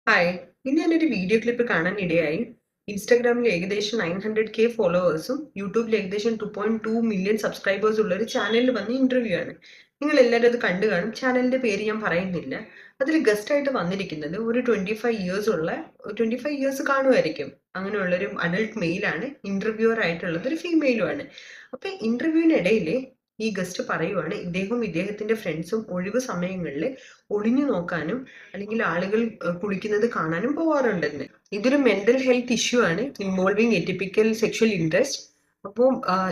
Hi, ഇന്ന് ഞാനൊരു video clip കാണാനിടയായി. ഇൻസ്റ്റാഗ്രാമിൽ ഏകദേശം 900K ഫോളോവേഴ്സും യൂട്യൂബിൽ ഏകദേശം 2.2 മില്യൺ സബ്സ്ക്രൈബേഴ്സ് ഉള്ള ഒരു ചാനലിൽ വന്ന ഇന്റർവ്യൂ ആണ്. നിങ്ങൾ എല്ലാവരും അത് കണ്ടു കാണും. ചാനലിന്റെ പേര് ഞാൻ പറയുന്നില്ല. അതിൽ ഗസ്റ്റ് ആയിട്ട് വന്നിരിക്കുന്നത് ഒരു 25 ഇയേഴ്സ് കാണുമായിരിക്കും. അങ്ങനെയുള്ളൊരു അഡൾട്ട് മെയിലാണ്. ഇന്റർവ്യൂവർ ആയിട്ടുള്ളത് ഒരു ഫീമെയിലുമാണ്. അപ്പൊ ഇന്റർവ്യൂവിനിടയിൽ ഈ ഗസ്റ്റ് പറയുവാണ് ഇദ്ദേഹത്തിന്റെ ഫ്രണ്ട്സും ഒഴിവ് സമയങ്ങളിൽ ഒളിഞ്ഞു നോക്കാനും അല്ലെങ്കിൽ ആളുകൾ കുളിക്കുന്നത് കാണാനും പോവാറുണ്ടെന്ന്. ഇതൊരു മെന്റൽ ഹെൽത്ത് ഇഷ്യൂ ആണ്, ഇൻവോൾവിംഗ് എറ്റിപ്പിക്കൽ സെക്ഷൽ ഇൻട്രസ്റ്റ്. അപ്പോൾ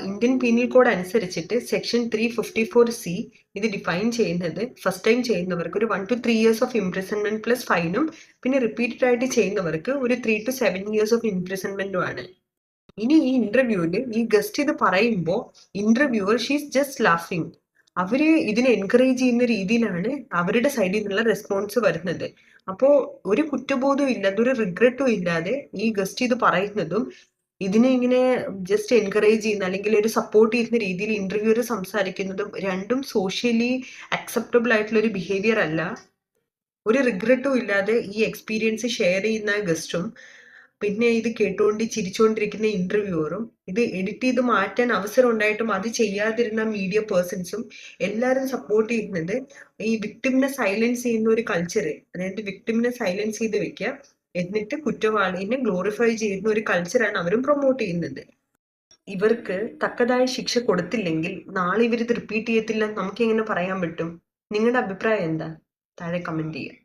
ഇന്ത്യൻ പീനൽ കോഡ് അനുസരിച്ചിട്ട് സെക്ഷൻ 354C ഇത് ഡിഫൈൻ ചെയ്യുന്നത് ഫസ്റ്റ് ടൈം ചെയ്യുന്നവർക്ക് ഒരു 1 to 3 years of imprisonment plus ഫൈനും, പിന്നെ റിപ്പീറ്റഡ് ആയിട്ട് ചെയ്യുന്നവർക്ക് ഒരു 3 to 7 years ഓഫ് ഇംപ്രിസൺമെന്റും ആണ്. ഇനി ഈ ഇന്റർവ്യൂവില് ഈ ഗസ്റ്റ് ഇത് പറയുമ്പോൾ ഇന്റർവ്യൂവർ ഷീസ് ജസ്റ്റ് ലാഫിങ്. അവര് ഇതിനെ എൻകറേജ് ചെയ്യുന്ന രീതിയിലാണ് അവരുടെ സൈഡിൽ നിന്നുള്ള റെസ്പോൺസ് വരുന്നത്. അപ്പോ ഒരു കുറ്റബോധവും ഇല്ലാതെ ഒരു റിഗ്രറ്റും ഇല്ലാതെ ഈ ഗസ്റ്റ് ഇത് പറയുന്നതും ഇതിനെ ഇങ്ങനെ ജസ്റ്റ് എൻകറേജ് ചെയ്യുന്ന അല്ലെങ്കിൽ ഒരു സപ്പോർട്ട് ചെയ്യുന്ന രീതിയിൽ ഇന്റർവ്യൂവർ സംസാരിക്കുന്നതും രണ്ടും സോഷ്യലി അക്സെപ്റ്റബിൾ ആയിട്ടുള്ള ഒരു ബിഹേവിയർ അല്ല. ഒരു റിഗ്രറ്റും ഇല്ലാതെ ഈ എക്സ്പീരിയൻസ് ഷെയർ ചെയ്യുന്ന ഗസ്റ്റും പിന്നെ ഇത് കേട്ടുകൊണ്ട് ചിരിച്ചുകൊണ്ടിരിക്കുന്ന ഇന്റർവ്യൂവറും ഇത് എഡിറ്റ് ചെയ്ത് മാറ്റാൻ അവസരം ഉണ്ടായിട്ടും അത് ചെയ്യാതിരുന്ന മീഡിയ പേഴ്സൺസും എല്ലാവരും സപ്പോർട്ട് ചെയ്യുന്നത് ഈ വിക്ടിമിനെ സൈലൻസ് ചെയ്യുന്ന ഒരു കൾച്ചർ, അതായത് വിക്ടിമിനെ സൈലൻസ് ചെയ്ത് വെക്കുക എന്നിട്ട് കുറ്റവാളിനെ ഗ്ലോറിഫൈ ചെയ്യുന്ന ഒരു കൾച്ചറാണ് അവരും പ്രൊമോട്ട് ചെയ്യുന്നത്. ഇവർക്ക് തക്കതായ ശിക്ഷ കൊടുത്തില്ലെങ്കിൽ നാളെ ഇവരിത് റിപ്പീറ്റ് ചെയ്യത്തില്ല നമുക്ക് എങ്ങനെ പറയാൻ പറ്റും? നിങ്ങളുടെ അഭിപ്രായം എന്താ? താഴെ കമന്റ് ചെയ്യുക.